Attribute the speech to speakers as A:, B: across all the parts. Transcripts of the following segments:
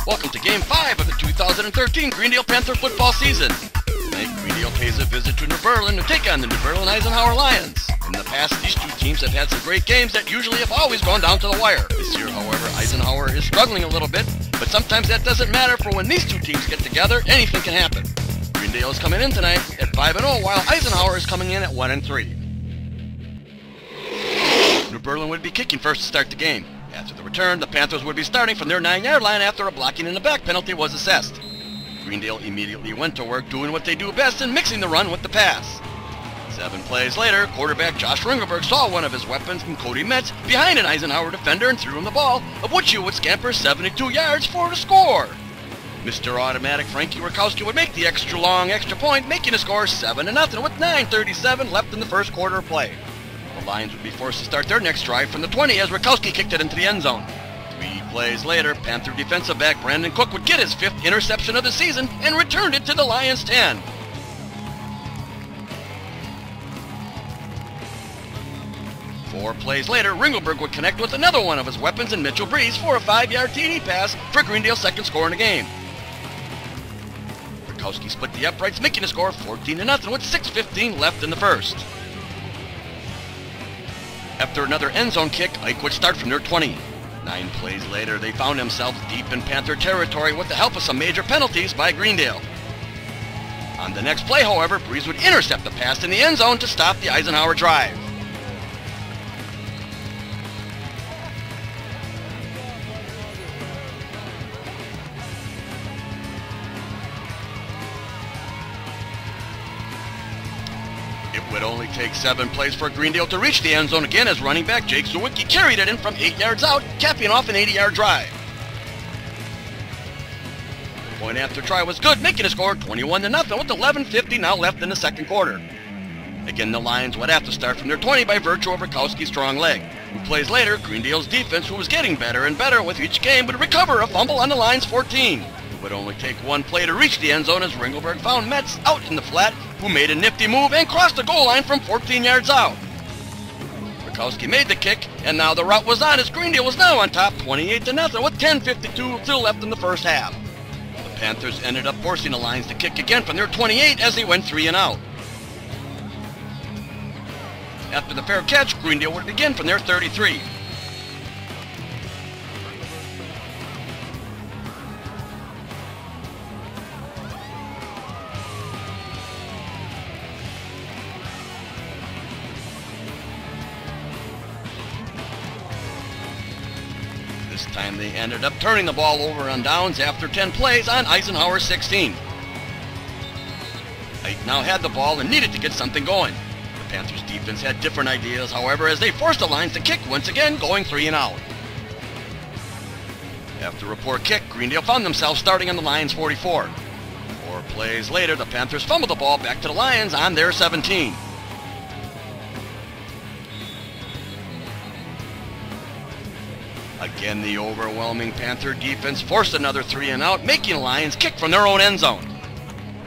A: Welcome to Game 5 of the 2013 Greendale Panther football season. Tonight, Greendale pays a visit to New Berlin to take on the New Berlin Eisenhower Lions. In the past, these two teams have had some great games that usually have always gone down to the wire. This year, however, Eisenhower is struggling a little bit, but sometimes that doesn't matter, for when these two teams get together, anything can happen. Greendale is coming in tonight at 5-0, while Eisenhower is coming in at 1-3. New Berlin would be kicking first to start the game. After the return, the Panthers would be starting from their 9-yard line after a blocking in the back penalty was assessed. Greendale immediately went to work doing what they do best in mixing the run with the pass. 7 plays later, quarterback Josh Ringelberg saw one of his weapons in Cody Metz behind an Eisenhower defender and threw him the ball, of which he would scamper 72 yards for the score. Mr. Automatic Frankie Rakowski would make the extra point, making the score 7-0 with 9:37 left in the first quarter of play. The Lions would be forced to start their next drive from the 20 as Rakowski kicked it into the end zone. 3 plays later, Panther defensive back Brandon Cook would get his 5th interception of the season and returned it to the Lions' 10. Four plays later, Ringelberg would connect with another one of his weapons in Mitchell Breeze for a 5-yard TD pass for Greendale's second score in the game. Rakowski split the uprights, making the score 14-0 with 6:15 left in the first. After another end zone kick, Ike would start from their 20. 9 plays later, they found themselves deep in Panther territory with the help of some major penalties by Greendale. On the next play, however, Breeze would intercept the pass in the end zone to stop the Eisenhower drive. It would only take 7 plays for Greendale to reach the end zone again as running back Jake Zawicki carried it in from 8 yards out, capping off an 80-yard drive. The point after try was good, making a score 21-0 with 11:50 now left in the second quarter. Again, the Lions would have to start from their 20 by virtue of Rakowski's strong leg. 2 plays later, Greendale's defense, who was getting better and better with each game, would recover a fumble on the Lions' 14. It would only take 1 play to reach the end zone as Ringelberg found Metz out in the flat, who made a nifty move and crossed the goal line from 14 yards out. Rakowski made the kick, and now the route was on as Greendale was now on top 28-0 with 10:52 still left in the first half. The Panthers ended up forcing the Lions to kick again from their 28 as they went 3 and out. After the fair catch, Greendale would begin from their 33. This time they ended up turning the ball over on downs after 10 plays on Eisenhower's 16. Ike now had the ball and needed to get something going. The Panthers defense had different ideas, however, as they forced the Lions to kick once again, going 3 and out. After a poor kick, Greendale found themselves starting on the Lions' 44. 4 plays later, the Panthers fumbled the ball back to the Lions on their 17. Again, the overwhelming Panther defense forced another 3 and out, making the Lions kick from their own end zone.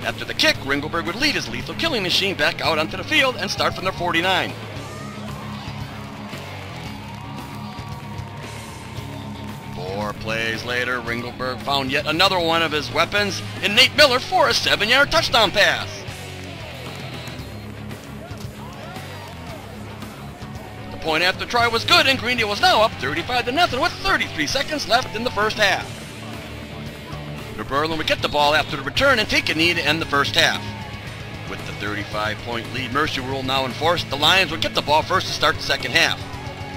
A: After the kick, Ringelberg would lead his lethal killing machine back out onto the field and start from their 49. Four plays later, Ringelberg found yet another one of his weapons in Nate Miller for a 7-yard touchdown pass. The point after try was good, and Greendale was now up 35-0 with 33 seconds left in the first half. New Berlin would get the ball after the return and take a knee to end the first half. With the 35-point lead mercy rule now enforced, the Lions would get the ball first to start the second half.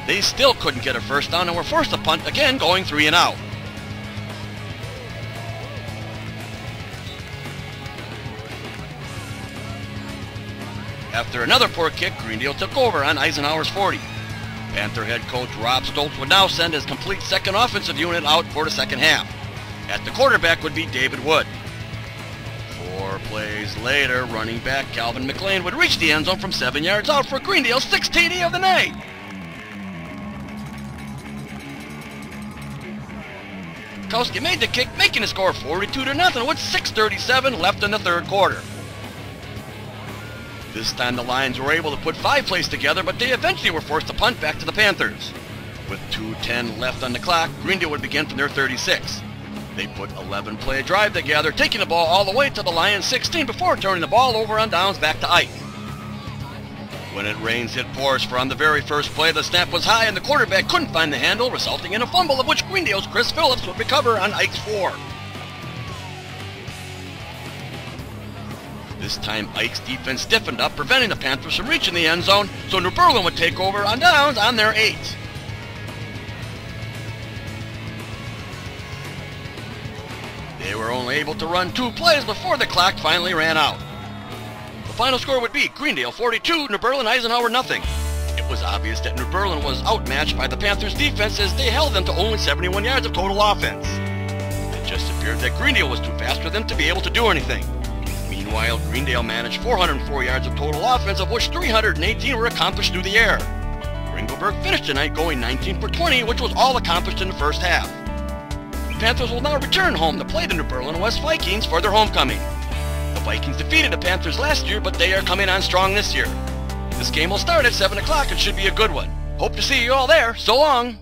A: They still couldn't get a first down and were forced to punt again, going 3 and out. After another poor kick, Greendale took over on Eisenhower's 40. Panther head coach Rob Stoltz would now send his complete second offensive unit out for the second half. At the quarterback would be David Wood. 4 plays later, running back Calvin McLean would reach the end zone from 7 yards out for Greendale's 6th TD of the night. Rakowski made the kick, making the score 42-0 with 6:37 left in the third quarter. This time the Lions were able to put 5 plays together, but they eventually were forced to punt back to the Panthers. With 2:10 left on the clock, Greendale would begin from their 36. They put 11-play drive together, taking the ball all the way to the Lions 16 before turning the ball over on downs back to Ike. When it rains, it pours, for on the very first play, the snap was high and the quarterback couldn't find the handle, resulting in a fumble of which Greendale's Chris Phillips would recover on Ike's 4. This time, Ike's defense stiffened up, preventing the Panthers from reaching the end zone, so New Berlin would take over on downs on their 8. They were only able to run 2 plays before the clock finally ran out. The final score would be Greendale 42, New Berlin Eisenhower nothing. It was obvious that New Berlin was outmatched by the Panthers' defense as they held them to only 71 yards of total offense. It just appeared that Greendale was too fast for them to be able to do anything. Meanwhile, Greendale managed 404 yards of total offense, of which 318 were accomplished through the air. Ringelberg finished the night going 19 for 20, which was all accomplished in the first half. The Panthers will now return home to play the New Berlin West Vikings for their homecoming. The Vikings defeated the Panthers last year, but they are coming on strong this year. This game will start at 7 o'clock and should be a good one. Hope to see you all there. So long!